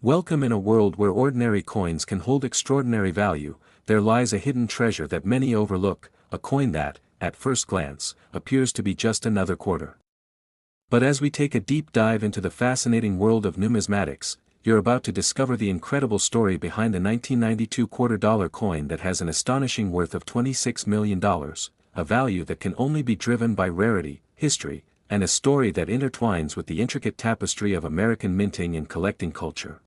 Welcome in a world where ordinary coins can hold extraordinary value. There lies a hidden treasure that many overlook, a coin that, at first glance, appears to be just another quarter. But as we take a deep dive into the fascinating world of numismatics, you're about to discover the incredible story behind the 1992 $2 coin that has an astonishing worth of $26 million, a value that can only be driven by rarity, history, and a story that intertwines with the intricate tapestry of American minting and collecting culture.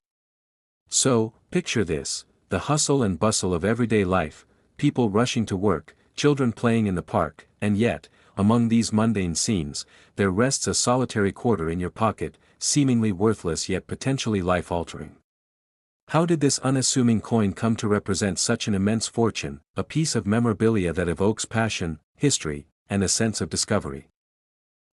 So, picture this: the hustle and bustle of everyday life, people rushing to work, children playing in the park, and yet, among these mundane scenes, there rests a solitary quarter in your pocket, seemingly worthless yet potentially life-altering. How did this unassuming coin come to represent such an immense fortune, a piece of memorabilia that evokes passion, history, and a sense of discovery?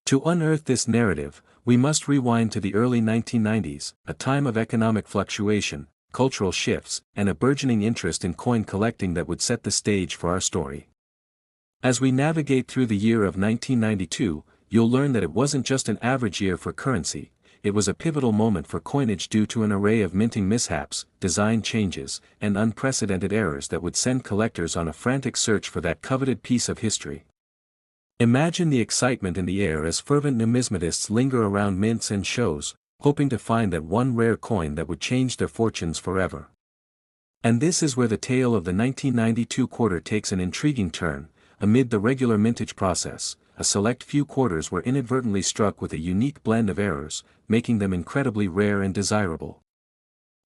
To unearth this narrative, we must rewind to the early 1990s, a time of economic fluctuation, cultural shifts, and a burgeoning interest in coin collecting that would set the stage for our story. As we navigate through the year of 1992, you'll learn that it wasn't just an average year for currency, it was a pivotal moment for coinage due to an array of minting mishaps, design changes, and unprecedented errors that would send collectors on a frantic search for that coveted piece of history. Imagine the excitement in the air as fervent numismatists linger around mints and shows, hoping to find that one rare coin that would change their fortunes forever. And this is where the tale of the 1992 quarter takes an intriguing turn. Amid the regular mintage process, a select few quarters were inadvertently struck with a unique blend of errors, making them incredibly rare and desirable.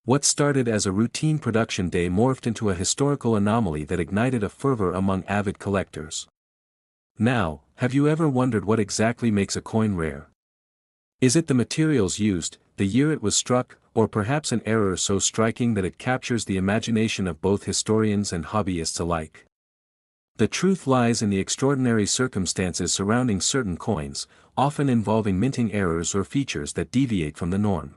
What started as a routine production day morphed into a historical anomaly that ignited a fervor among avid collectors. Now, have you ever wondered what exactly makes a coin rare? Is it the materials used, the year it was struck, or perhaps an error so striking that it captures the imagination of both historians and hobbyists alike? The truth lies in the extraordinary circumstances surrounding certain coins, often involving minting errors or features that deviate from the norm.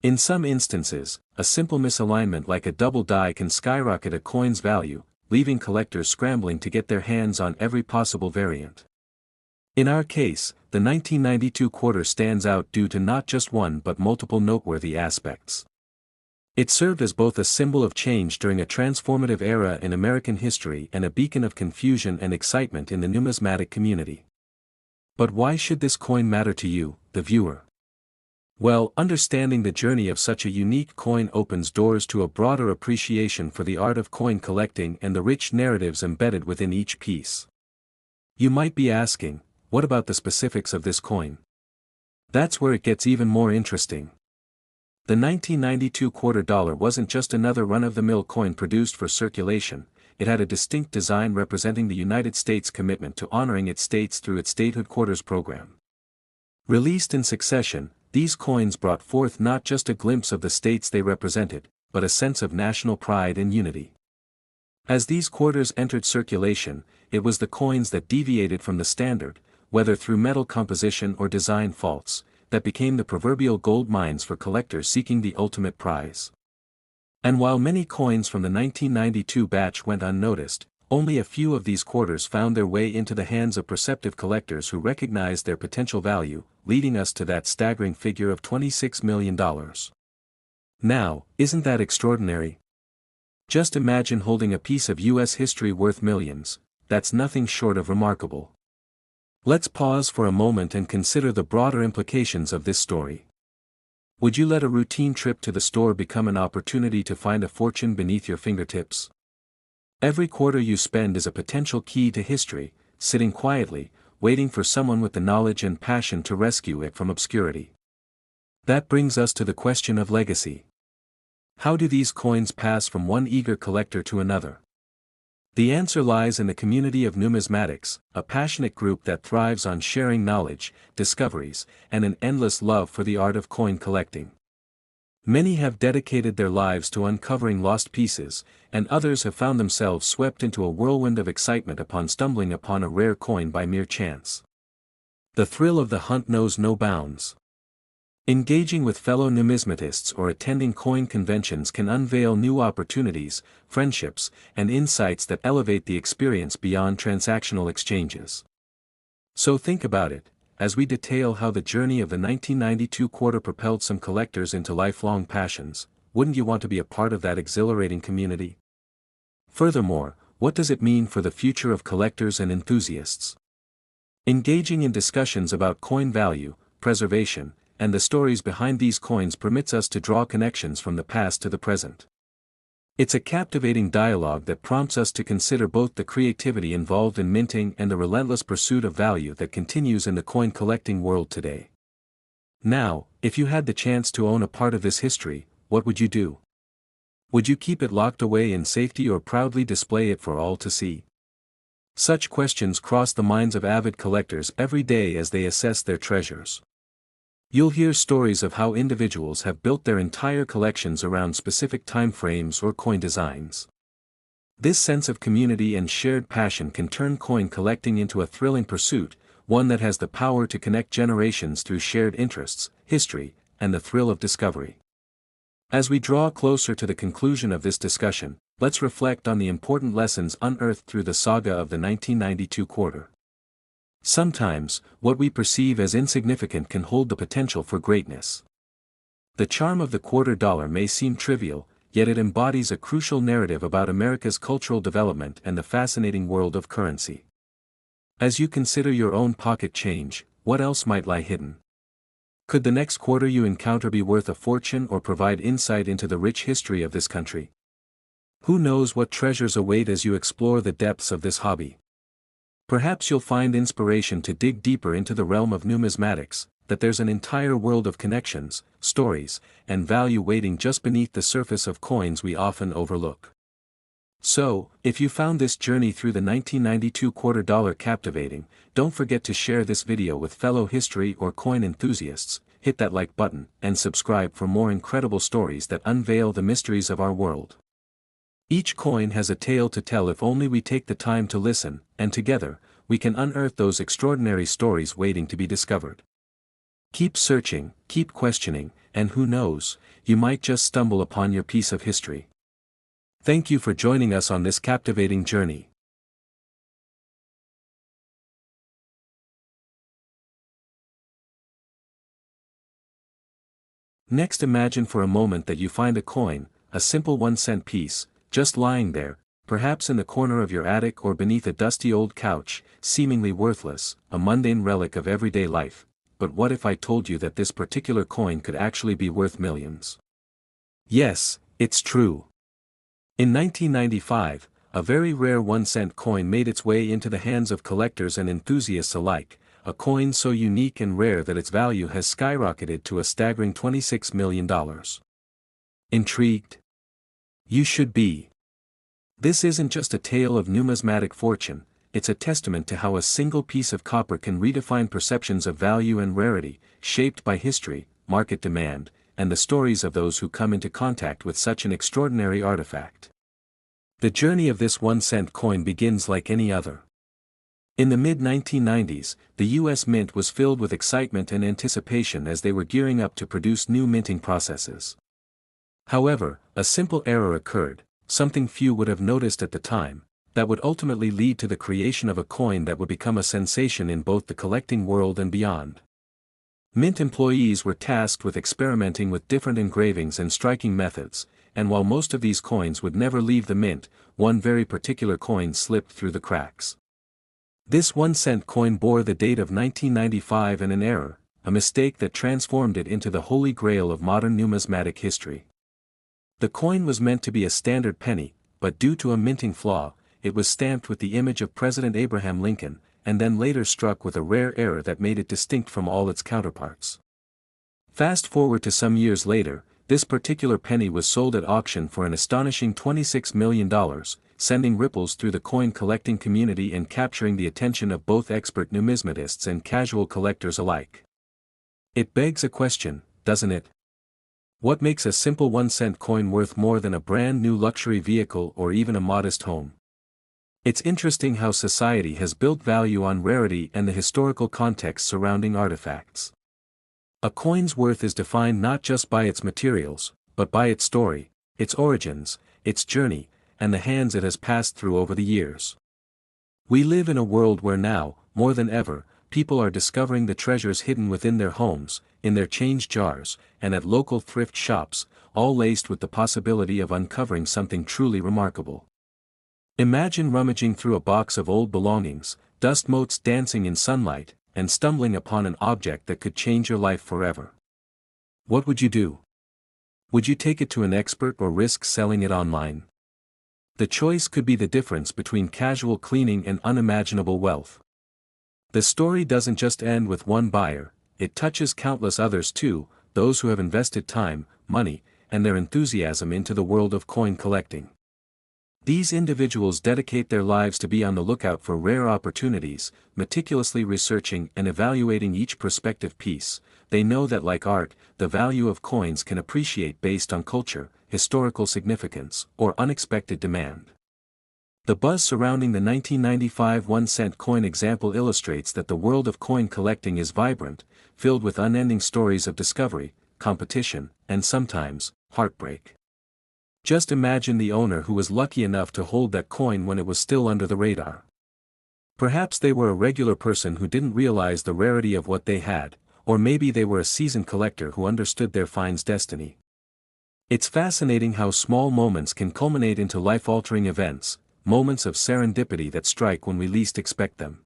In some instances, a simple misalignment like a double die can skyrocket a coin's value, leaving collectors scrambling to get their hands on every possible variant. In our case, the 1992 quarter stands out due to not just one but multiple noteworthy aspects. It served as both a symbol of change during a transformative era in American history and a beacon of confusion and excitement in the numismatic community. But why should this coin matter to you, the viewer? Well, understanding the journey of such a unique coin opens doors to a broader appreciation for the art of coin collecting and the rich narratives embedded within each piece. You might be asking, what about the specifics of this coin? That's where it gets even more interesting. The 1992 $2 wasn't just another run-of-the-mill coin produced for circulation, it had a distinct design representing the United States' commitment to honoring its states through its statehood quarters program. Released in succession, these coins brought forth not just a glimpse of the states they represented, but a sense of national pride and unity. As these quarters entered circulation, it was the coins that deviated from the standard, whether through metal composition or design faults, that became the proverbial gold mines for collectors seeking the ultimate prize. And while many coins from the 1992 batch went unnoticed, only a few of these quarters found their way into the hands of perceptive collectors who recognized their potential value, leading us to that staggering figure of $26 million. Now, isn't that extraordinary? Just imagine holding a piece of U.S. history worth millions. That's nothing short of remarkable. Let's pause for a moment and consider the broader implications of this story. Would you let a routine trip to the store become an opportunity to find a fortune beneath your fingertips? Every quarter you spend is a potential key to history, sitting quietly, waiting for someone with the knowledge and passion to rescue it from obscurity. That brings us to the question of legacy. How do these coins pass from one eager collector to another? The answer lies in the community of numismatics, a passionate group that thrives on sharing knowledge, discoveries, and an endless love for the art of coin collecting. Many have dedicated their lives to uncovering lost pieces, and others have found themselves swept into a whirlwind of excitement upon stumbling upon a rare coin by mere chance. The thrill of the hunt knows no bounds. Engaging with fellow numismatists or attending coin conventions can unveil new opportunities, friendships, and insights that elevate the experience beyond transactional exchanges. So think about it. as we detail how the journey of the 1992 quarter propelled some collectors into lifelong passions. Wouldn't you want to be a part of that exhilarating community? Furthermore, what does it mean for the future of collectors and enthusiasts? Engaging in discussions about coin value, preservation, and the stories behind these coins permits us to draw connections from the past to the present. It's a captivating dialogue that prompts us to consider both the creativity involved in minting and the relentless pursuit of value that continues in the coin collecting world today. Now, if you had the chance to own a part of this history, what would you do? Would you keep it locked away in safety or proudly display it for all to see? Such questions cross the minds of avid collectors every day as they assess their treasures. You'll hear stories of how individuals have built their entire collections around specific time frames or coin designs. This sense of community and shared passion can turn coin collecting into a thrilling pursuit, one that has the power to connect generations through shared interests, history, and the thrill of discovery. As we draw closer to the conclusion of this discussion, let's reflect on the important lessons unearthed through the saga of the 1992 quarter. Sometimes, what we perceive as insignificant can hold the potential for greatness. The charm of the quarter dollar may seem trivial, yet it embodies a crucial narrative about America's cultural development and the fascinating world of currency. As you consider your own pocket change, what else might lie hidden? Could the next quarter you encounter be worth a fortune or provide insight into the rich history of this country? Who knows what treasures await as you explore the depths of this hobby? Perhaps you'll find inspiration to dig deeper into the realm of numismatics, that there's an entire world of connections, stories, and value waiting just beneath the surface of coins we often overlook. So, if you found this journey through the 1992 quarter dollar captivating, don't forget to share this video with fellow history or coin enthusiasts, hit that like button, and subscribe for more incredible stories that unveil the mysteries of our world. Each coin has a tale to tell if only we take the time to listen, and together, we can unearth those extraordinary stories waiting to be discovered. Keep searching, keep questioning, and who knows, you might just stumble upon your piece of history. Thank you for joining us on this captivating journey. Next, imagine for a moment that you find a coin, a simple 1-cent piece, just lying there, perhaps in the corner of your attic or beneath a dusty old couch, seemingly worthless, a mundane relic of everyday life. But what if I told you that this particular coin could actually be worth millions? Yes, it's true. In 1995, a very rare 1-cent coin made its way into the hands of collectors and enthusiasts alike, a coin so unique and rare that its value has skyrocketed to a staggering $26 million. Intrigued? You should be. This isn't just a tale of numismatic fortune, it's a testament to how a single piece of copper can redefine perceptions of value and rarity, shaped by history, market demand, and the stories of those who come into contact with such an extraordinary artifact. The journey of this 1-cent coin begins like any other. In the mid-1990s, the U.S. Mint was filled with excitement and anticipation as they were gearing up to produce new minting processes. However, a simple error occurred, something few would have noticed at the time, that would ultimately lead to the creation of a coin that would become a sensation in both the collecting world and beyond. Mint employees were tasked with experimenting with different engravings and striking methods, and while most of these coins would never leave the mint, one very particular coin slipped through the cracks. This 1-cent coin bore the date of 1995 and an error, a mistake that transformed it into the holy grail of modern numismatic history. The coin was meant to be a standard penny, but due to a minting flaw, it was stamped with the image of President Abraham Lincoln, and then later struck with a rare error that made it distinct from all its counterparts. Fast forward to some years later, this particular penny was sold at auction for an astonishing $26 million, sending ripples through the coin collecting community and capturing the attention of both expert numismatists and casual collectors alike. It begs a question, doesn't it? What makes a simple 1-cent coin worth more than a brand new luxury vehicle or even a modest home? It's interesting how society has built value on rarity and the historical context surrounding artifacts. A coin's worth is defined not just by its materials, but by its story, its origins, its journey, and the hands it has passed through over the years. We live in a world where now, more than ever, people are discovering the treasures hidden within their homes, in their change jars, and at local thrift shops, all laced with the possibility of uncovering something truly remarkable. Imagine rummaging through a box of old belongings, dust motes dancing in sunlight, and stumbling upon an object that could change your life forever. What would you do? Would you take it to an expert or risk selling it online? The choice could be the difference between casual cleaning and unimaginable wealth. The story doesn't just end with one buyer, it touches countless others too, those who have invested time, money, and their enthusiasm into the world of coin collecting. These individuals dedicate their lives to be on the lookout for rare opportunities, meticulously researching and evaluating each prospective piece. They know that like art, the value of coins can appreciate based on culture, historical significance, or unexpected demand. The buzz surrounding the 1995 1-cent coin example illustrates that the world of coin collecting is vibrant, filled with unending stories of discovery, competition, and sometimes, heartbreak. Just imagine the owner who was lucky enough to hold that coin when it was still under the radar. Perhaps they were a regular person who didn't realize the rarity of what they had, or maybe they were a seasoned collector who understood their find's destiny. It's fascinating how small moments can culminate into life-altering events, moments of serendipity that strike when we least expect them.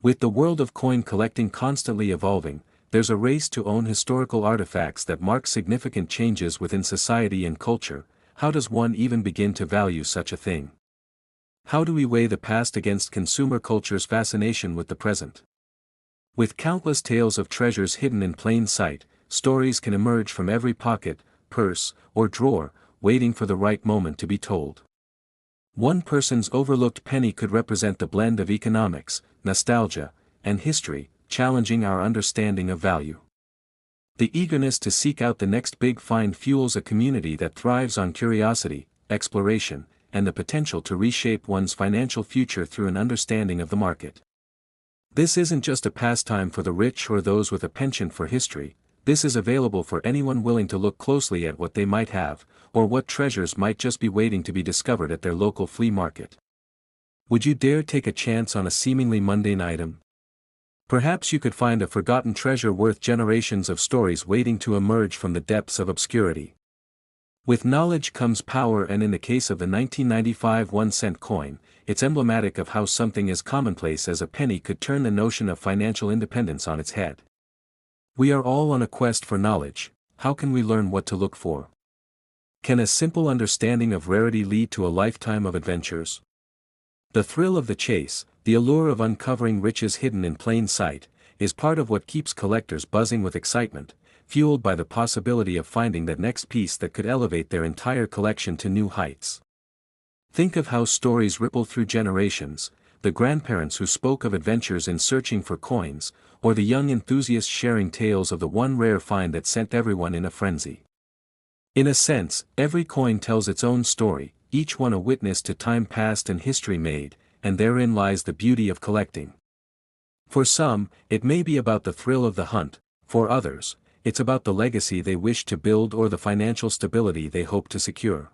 With the world of coin collecting constantly evolving, there's a race to own historical artifacts that mark significant changes within society and culture. How does one even begin to value such a thing? How do we weigh the past against consumer culture's fascination with the present? With countless tales of treasures hidden in plain sight, stories can emerge from every pocket, purse, or drawer, waiting for the right moment to be told. One person's overlooked penny could represent the blend of economics, nostalgia, and history, challenging our understanding of value. The eagerness to seek out the next big find fuels a community that thrives on curiosity, exploration, and the potential to reshape one's financial future through an understanding of the market. This isn't just a pastime for the rich or those with a penchant for history, this is available for anyone willing to look closely at what they might have, or what treasures might just be waiting to be discovered at their local flea market. Would you dare take a chance on a seemingly mundane item? Perhaps you could find a forgotten treasure worth generations of stories waiting to emerge from the depths of obscurity. With knowledge comes power, and in the case of the 1995 1-cent coin, it's emblematic of how something as commonplace as a penny could turn the notion of financial independence on its head. We are all on a quest for knowledge. How can we learn what to look for? Can a simple understanding of rarity lead to a lifetime of adventures? The thrill of the chase, the allure of uncovering riches hidden in plain sight, is part of what keeps collectors buzzing with excitement, fueled by the possibility of finding that next piece that could elevate their entire collection to new heights. Think of how stories ripple through generations, the grandparents who spoke of adventures in searching for coins, or the young enthusiasts sharing tales of the one rare find that sent everyone in a frenzy. In a sense, every coin tells its own story, each one a witness to time past and history made, and therein lies the beauty of collecting. For some, it may be about the thrill of the hunt; for others, it's about the legacy they wish to build or the financial stability they hope to secure.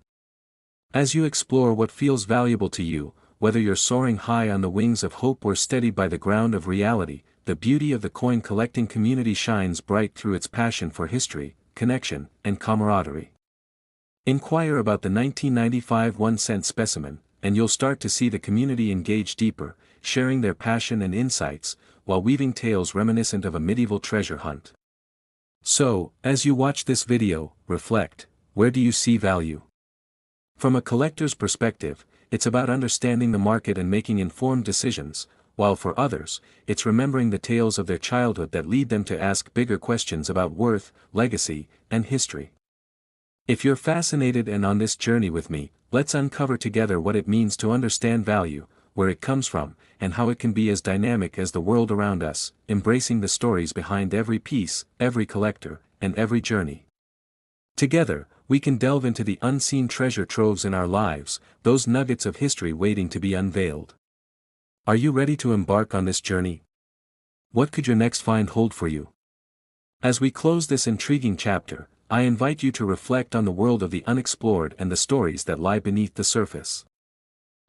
As you explore what feels valuable to you, whether you're soaring high on the wings of hope or steadied by the ground of reality, the beauty of the coin collecting community shines bright through its passion for history, connection, and camaraderie. Inquire about the 1995 1-cent specimen, and you'll start to see the community engage deeper, sharing their passion and insights, while weaving tales reminiscent of a medieval treasure hunt. So, as you watch this video, reflect: where do you see value? From a collector's perspective, it's about understanding the market and making informed decisions, while for others, it's remembering the tales of their childhood that lead them to ask bigger questions about worth, legacy, and history. If you're fascinated and on this journey with me, let's uncover together what it means to understand value, where it comes from, and how it can be as dynamic as the world around us, embracing the stories behind every piece, every collector, and every journey. Together, we can delve into the unseen treasure troves in our lives, those nuggets of history waiting to be unveiled. Are you ready to embark on this journey? What could your next find hold for you? As we close this intriguing chapter, I invite you to reflect on the world of the unexplored and the stories that lie beneath the surface.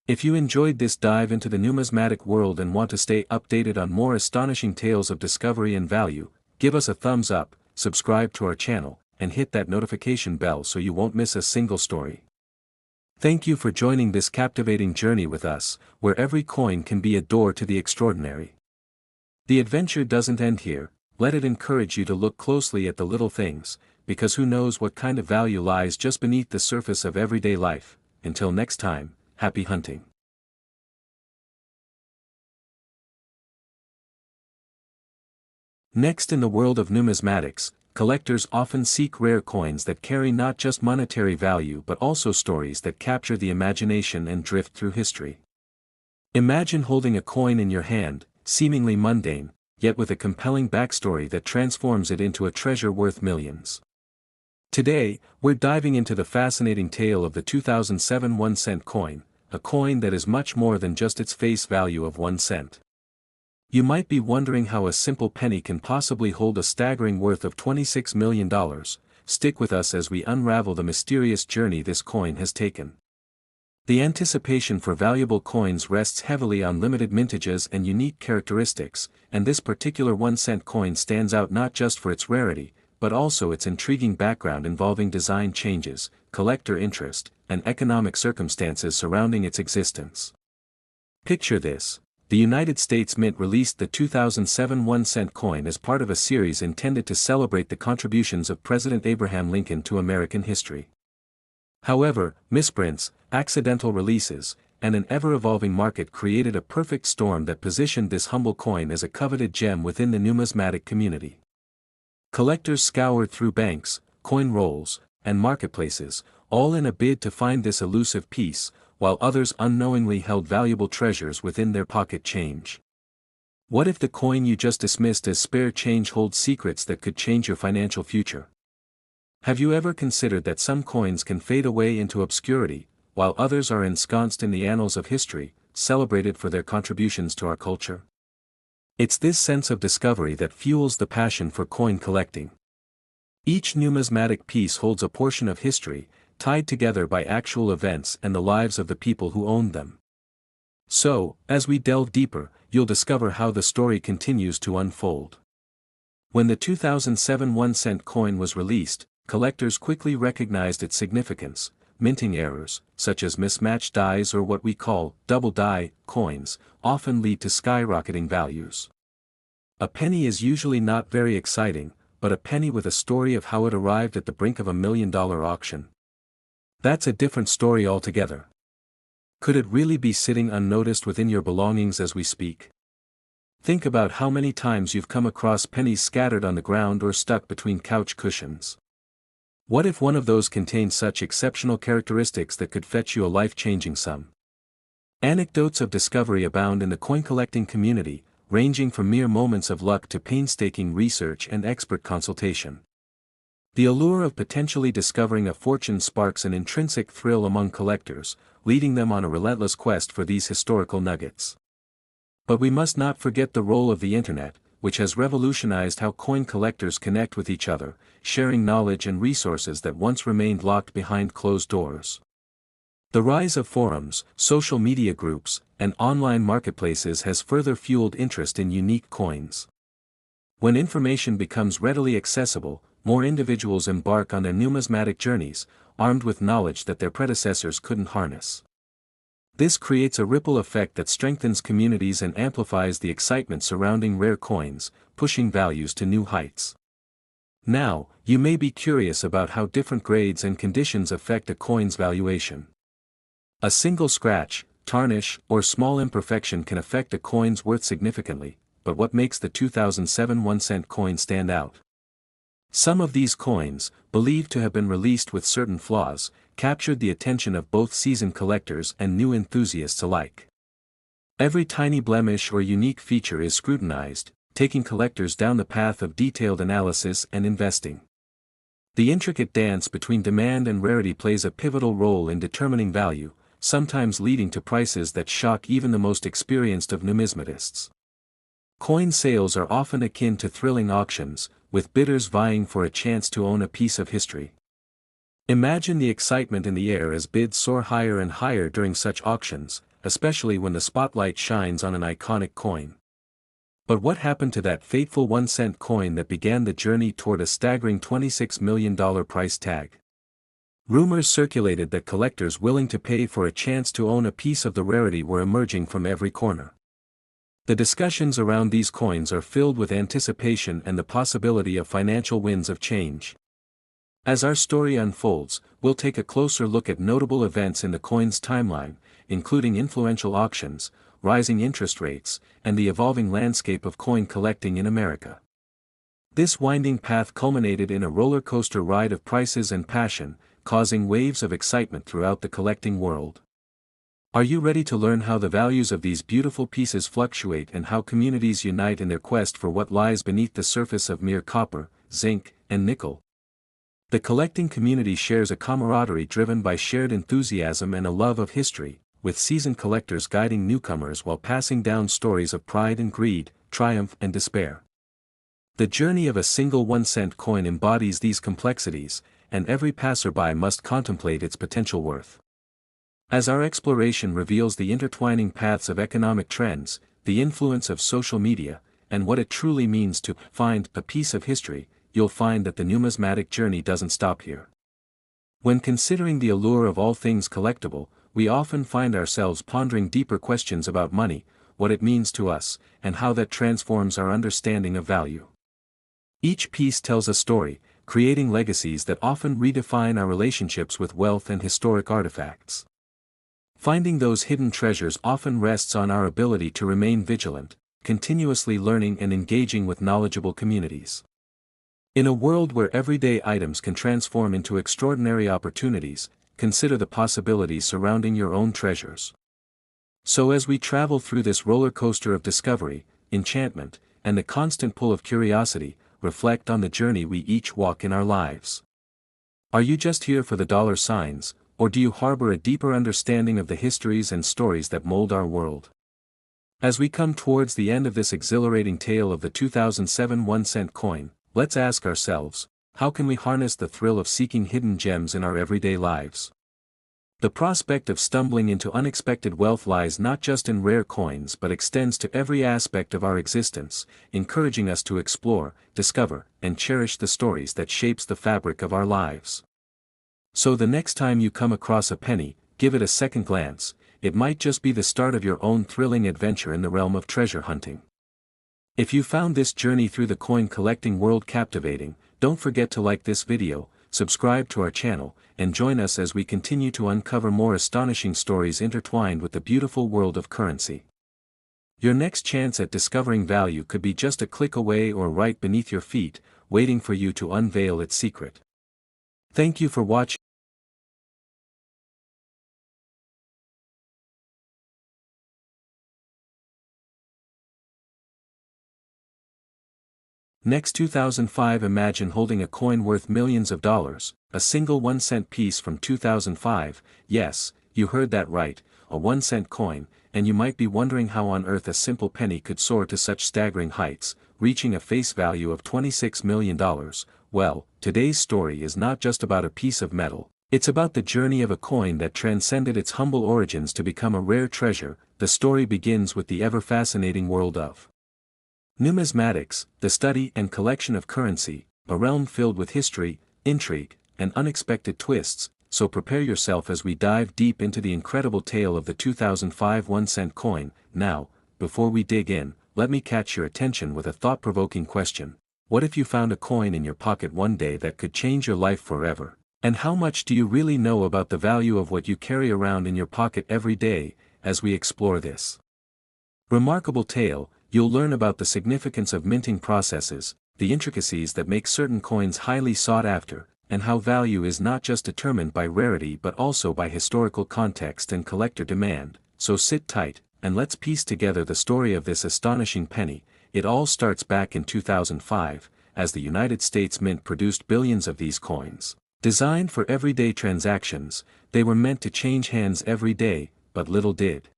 If you enjoyed this dive into the numismatic world and want to stay updated on more astonishing tales of discovery and value, give us a thumbs up, subscribe to our channel, and hit that notification bell so you won't miss a single story. Thank you for joining this captivating journey with us, where every coin can be a door to the extraordinary. The adventure doesn't end here. Let it encourage you to look closely at the little things, because who knows what kind of value lies just beneath the surface of everyday life. Until next time, happy hunting. Next, in the world of numismatics, collectors often seek rare coins that carry not just monetary value but also stories that capture the imagination and drift through history. Imagine holding a coin in your hand, seemingly mundane, yet with a compelling backstory that transforms it into a treasure worth millions. Today, we're diving into the fascinating tale of the 2007 1-cent coin, a coin that is much more than just its face value of 1 cent. You might be wondering how a simple penny can possibly hold a staggering worth of $26 million. Stick with us as we unravel the mysterious journey this coin has taken. The anticipation for valuable coins rests heavily on limited mintages and unique characteristics, and this particular 1-cent coin stands out not just for its rarity, but also its intriguing background involving design changes, collector interest, and economic circumstances surrounding its existence. Picture this. The United States Mint released the 2007 1-cent coin as part of a series intended to celebrate the contributions of President Abraham Lincoln to American history. However, misprints, accidental releases, and an ever-evolving market created a perfect storm that positioned this humble coin as a coveted gem within the numismatic community. Collectors scoured through banks, coin rolls, and marketplaces, all in a bid to find this elusive piece, while others unknowingly held valuable treasures within their pocket change. What if the coin you just dismissed as spare change holds secrets that could change your financial future? Have you ever considered that some coins can fade away into obscurity, while others are ensconced in the annals of history, celebrated for their contributions to our culture? It's this sense of discovery that fuels the passion for coin collecting. Each numismatic piece holds a portion of history, tied together by actual events and the lives of the people who owned them. So, as we delve deeper, you'll discover how the story continues to unfold. When the 2007 1-cent coin was released, collectors quickly recognized its significance. Minting errors, such as mismatched dies or what we call double die coins, often lead to skyrocketing values. A penny is usually not very exciting, but a penny with a story of how it arrived at the brink of $1 million auction. That's a different story altogether. Could it really be sitting unnoticed within your belongings as we speak? Think about how many times you've come across pennies scattered on the ground or stuck between couch cushions. What if one of those contained such exceptional characteristics that could fetch you a life-changing sum? Anecdotes of discovery abound in the coin collecting community, ranging from mere moments of luck to painstaking research and expert consultation. The allure of potentially discovering a fortune sparks an intrinsic thrill among collectors, leading them on a relentless quest for these historical nuggets. But we must not forget the role of the internet, which has revolutionized how coin collectors connect with each other, sharing knowledge and resources that once remained locked behind closed doors. The rise of forums, social media groups, and online marketplaces has further fueled interest in unique coins. When information becomes readily accessible, more individuals embark on their numismatic journeys, armed with knowledge that their predecessors couldn't harness. This creates a ripple effect that strengthens communities and amplifies the excitement surrounding rare coins, pushing values to new heights. Now, you may be curious about how different grades and conditions affect a coin's valuation. A single scratch, tarnish, or small imperfection can affect a coin's worth significantly, but what makes the 2007 1-cent coin stand out? Some of these coins, believed to have been released with certain flaws, captured the attention of both seasoned collectors and new enthusiasts alike. Every tiny blemish or unique feature is scrutinized, taking collectors down the path of detailed analysis and investing. The intricate dance between demand and rarity plays a pivotal role in determining value, sometimes leading to prices that shock even the most experienced of numismatists. Coin sales are often akin to thrilling auctions, with bidders vying for a chance to own a piece of history. Imagine the excitement in the air as bids soar higher and higher during such auctions, especially when the spotlight shines on an iconic coin. But what happened to that fateful 1-cent coin that began the journey toward a staggering $26 million price tag? Rumors circulated that collectors willing to pay for a chance to own a piece of the rarity were emerging from every corner. The discussions around these coins are filled with anticipation and the possibility of financial winds of change. As our story unfolds, we'll take a closer look at notable events in the coin's timeline, including influential auctions, rising interest rates, and the evolving landscape of coin collecting in America. This winding path culminated in a roller coaster ride of prices and passion, causing waves of excitement throughout the collecting world. Are you ready to learn how the values of these beautiful pieces fluctuate and how communities unite in their quest for what lies beneath the surface of mere copper, zinc, and nickel? The collecting community shares a camaraderie driven by shared enthusiasm and a love of history, with seasoned collectors guiding newcomers while passing down stories of pride and greed, triumph and despair. The journey of a single 1-cent coin embodies these complexities, and every passerby must contemplate its potential worth. As our exploration reveals the intertwining paths of economic trends, the influence of social media, and what it truly means to find a piece of history, you'll find that the numismatic journey doesn't stop here. When considering the allure of all things collectible, we often find ourselves pondering deeper questions about money, what it means to us, and how that transforms our understanding of value. Each piece tells a story, creating legacies that often redefine our relationships with wealth and historic artifacts. Finding those hidden treasures often rests on our ability to remain vigilant, continuously learning and engaging with knowledgeable communities. In a world where everyday items can transform into extraordinary opportunities, consider the possibilities surrounding your own treasures. So as we travel through this roller coaster of discovery, enchantment, and the constant pull of curiosity, reflect on the journey we each walk in our lives. Are you just here for the dollar signs, or do you harbor a deeper understanding of the histories and stories that mold our world? As we come towards the end of this exhilarating tale of the 2007 1-cent coin, let's ask ourselves, how can we harness the thrill of seeking hidden gems in our everyday lives? The prospect of stumbling into unexpected wealth lies not just in rare coins but extends to every aspect of our existence, encouraging us to explore, discover, and cherish the stories that shapes the fabric of our lives. So the next time you come across a penny, give it a second glance. It might just be the start of your own thrilling adventure in the realm of treasure hunting. If you found this journey through the coin collecting world captivating, don't forget to like this video, subscribe to our channel, and join us as we continue to uncover more astonishing stories intertwined with the beautiful world of currency. Your next chance at discovering value could be just a click away or right beneath your feet, waiting for you to unveil its secret. Thank you for watching. Next 2005. Imagine holding a coin worth millions of dollars, a single 1-cent piece from 2005, yes, you heard that right, a 1-cent coin, and you might be wondering how on earth a simple penny could soar to such staggering heights, reaching a face value of $26 million. Well, today's story is not just about a piece of metal, it's about the journey of a coin that transcended its humble origins to become a rare treasure. The story begins with the ever-fascinating world of numismatics, the study and collection of currency, a realm filled with history, intrigue, and unexpected twists, so prepare yourself as we dive deep into the incredible tale of the 2005 1-cent coin. Now, before we dig in, let me catch your attention with a thought-provoking question. What if you found a coin in your pocket one day that could change your life forever? And how much do you really know about the value of what you carry around in your pocket every day? As we explore this remarkable tale, you'll learn about the significance of minting processes, the intricacies that make certain coins highly sought after, and how value is not just determined by rarity but also by historical context and collector demand. So sit tight, and let's piece together the story of this astonishing penny. It all starts back in 2005, as the United States Mint produced billions of these coins. Designed for everyday transactions, they were meant to change hands every day, but little did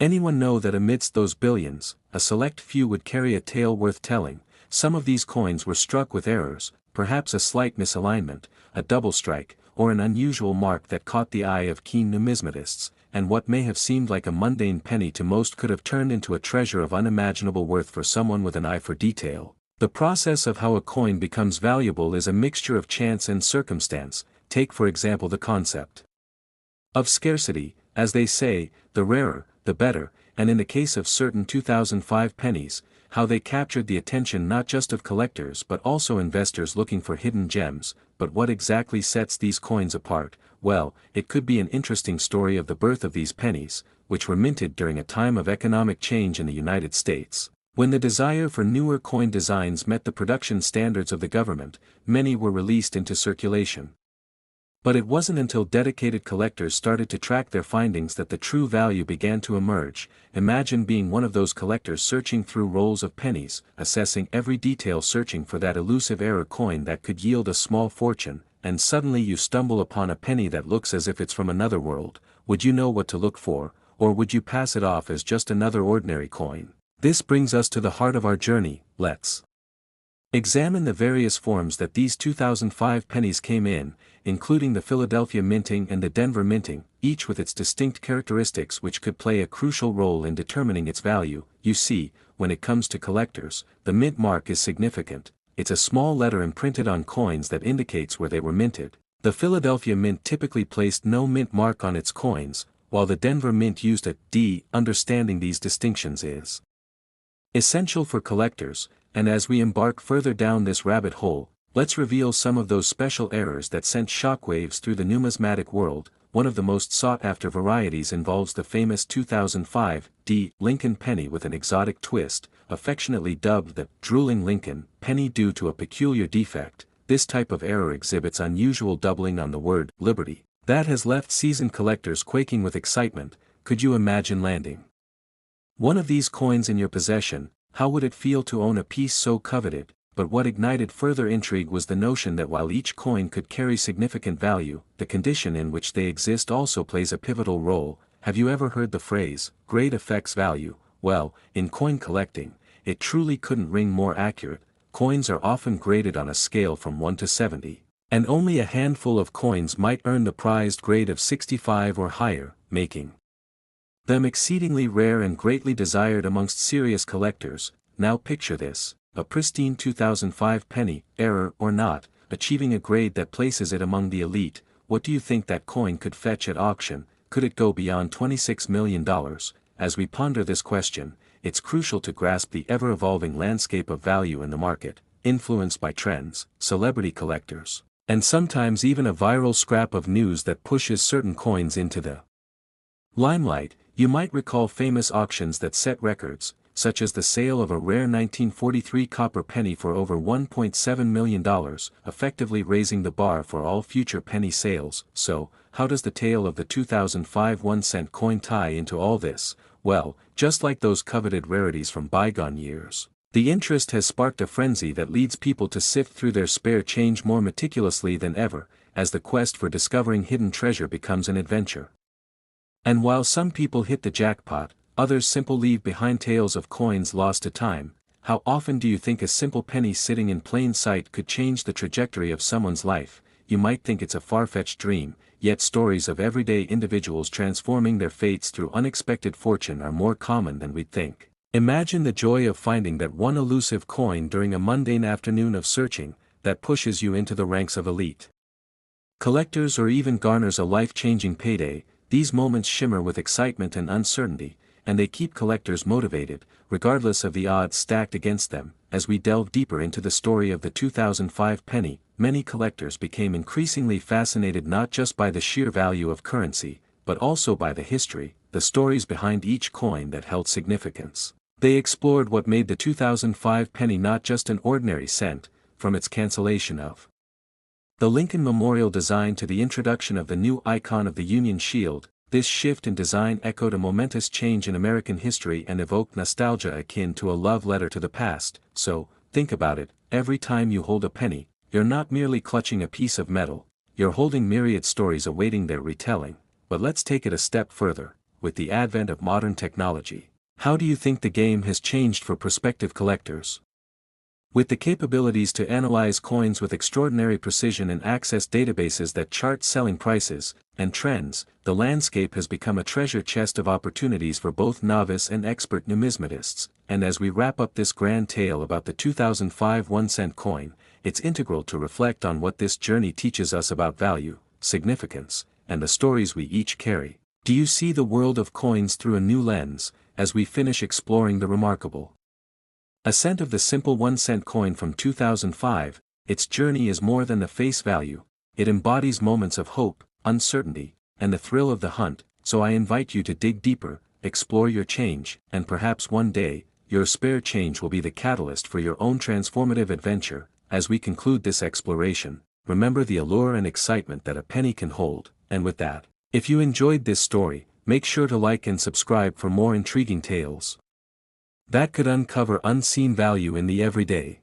anyone know that amidst those billions, a select few would carry a tale worth telling. Some of these coins were struck with errors, perhaps a slight misalignment, a double strike, or an unusual mark that caught the eye of keen numismatists, and what may have seemed like a mundane penny to most could have turned into a treasure of unimaginable worth for someone with an eye for detail. The process of how a coin becomes valuable is a mixture of chance and circumstance. Take for example the concept of scarcity, as they say, the rarer, the better, and in the case of certain 2005 pennies, how they captured the attention not just of collectors but also investors looking for hidden gems. But what exactly sets these coins apart? Well, it could be an interesting story of the birth of these pennies, which were minted during a time of economic change in the United States. When the desire for newer coin designs met the production standards of the government, many were released into circulation. But it wasn't until dedicated collectors started to track their findings that the true value began to emerge. Imagine being one of those collectors searching through rolls of pennies, assessing every detail, searching for that elusive error coin that could yield a small fortune, and suddenly you stumble upon a penny that looks as if it's from another world. Would you know what to look for, or would you pass it off as just another ordinary coin? This brings us to the heart of our journey. Let's examine the various forms that these 2005 pennies came in, including the Philadelphia minting and the Denver minting, each with its distinct characteristics which could play a crucial role in determining its value. You see, when it comes to collectors, the mint mark is significant. It's a small letter imprinted on coins that indicates where they were minted. The Philadelphia mint typically placed no mint mark on its coins, while the Denver mint used a D. Understanding these distinctions is essential for collectors, and as we embark further down this rabbit hole, let's reveal some of those special errors that sent shockwaves through the numismatic world. One of the most sought-after varieties involves the famous 2005 D. Lincoln penny with an exotic twist, affectionately dubbed the drooling Lincoln penny due to a peculiar defect. This type of error exhibits unusual doubling on the word liberty that has left seasoned collectors quaking with excitement. Could you imagine landing one of these coins in your possession? How would it feel to own a piece so coveted? But what ignited further intrigue was the notion that while each coin could carry significant value, the condition in which they exist also plays a pivotal role. Have you ever heard the phrase, "grade affects value"? Well, in coin collecting, it truly couldn't ring more accurate. Coins are often graded on a scale from 1 to 70, and only a handful of coins might earn the prized grade of 65 or higher, making them exceedingly rare and greatly desired amongst serious collectors. Now picture this, a pristine 2005 penny, error or not, achieving a grade that places it among the elite. What do you think that coin could fetch at auction? Could it go beyond $26 million? As we ponder this question, it's crucial to grasp the ever-evolving landscape of value in the market, influenced by trends, celebrity collectors, and sometimes even a viral scrap of news that pushes certain coins into the limelight. You might recall famous auctions that set records, such as the sale of a rare 1943 copper penny for over $1.7 million, effectively raising the bar for all future penny sales. So, how does the tale of the 2005 1-cent coin tie into all this? Well, just like those coveted rarities from bygone years, the interest has sparked a frenzy that leads people to sift through their spare change more meticulously than ever, as the quest for discovering hidden treasure becomes an adventure. And while some people hit the jackpot, others simply leave behind tales of coins lost to time. How often do you think a simple penny sitting in plain sight could change the trajectory of someone's life? You might think it's a far-fetched dream, yet stories of everyday individuals transforming their fates through unexpected fortune are more common than we'd think. Imagine the joy of finding that one elusive coin during a mundane afternoon of searching, that pushes you into the ranks of elite collectors or even garners a life-changing payday. These moments shimmer with excitement and uncertainty, and they keep collectors motivated, regardless of the odds stacked against them. As we delve deeper into the story of the 2005 penny, many collectors became increasingly fascinated not just by the sheer value of currency, but also by the history, the stories behind each coin that held significance. They explored what made the 2005 penny not just an ordinary cent, from its cancellation of the Lincoln Memorial design to the introduction of the new icon of the Union Shield. This shift in design echoed a momentous change in American history and evoked nostalgia akin to a love letter to the past. So, think about it, every time you hold a penny, you're not merely clutching a piece of metal, you're holding myriad stories awaiting their retelling. But let's take it a step further. With the advent of modern technology, how do you think the game has changed for prospective collectors? With the capabilities to analyze coins with extraordinary precision and access databases that chart selling prices, and trends, the landscape has become a treasure chest of opportunities for both novice and expert numismatists, and as we wrap up this grand tale about the 2005 1-cent coin, it's integral to reflect on what this journey teaches us about value, significance, and the stories we each carry. Do you see the world of coins through a new lens, as we finish exploring the remarkable ascent of the simple 1-cent coin from 2005? Its journey is more than the face value. It embodies moments of hope, uncertainty, and the thrill of the hunt, so I invite you to dig deeper, explore your change, and perhaps one day, your spare change will be the catalyst for your own transformative adventure. As we conclude this exploration, remember the allure and excitement that a penny can hold, and with that, if you enjoyed this story, make sure to like and subscribe for more intriguing tales that could uncover unseen value in the everyday.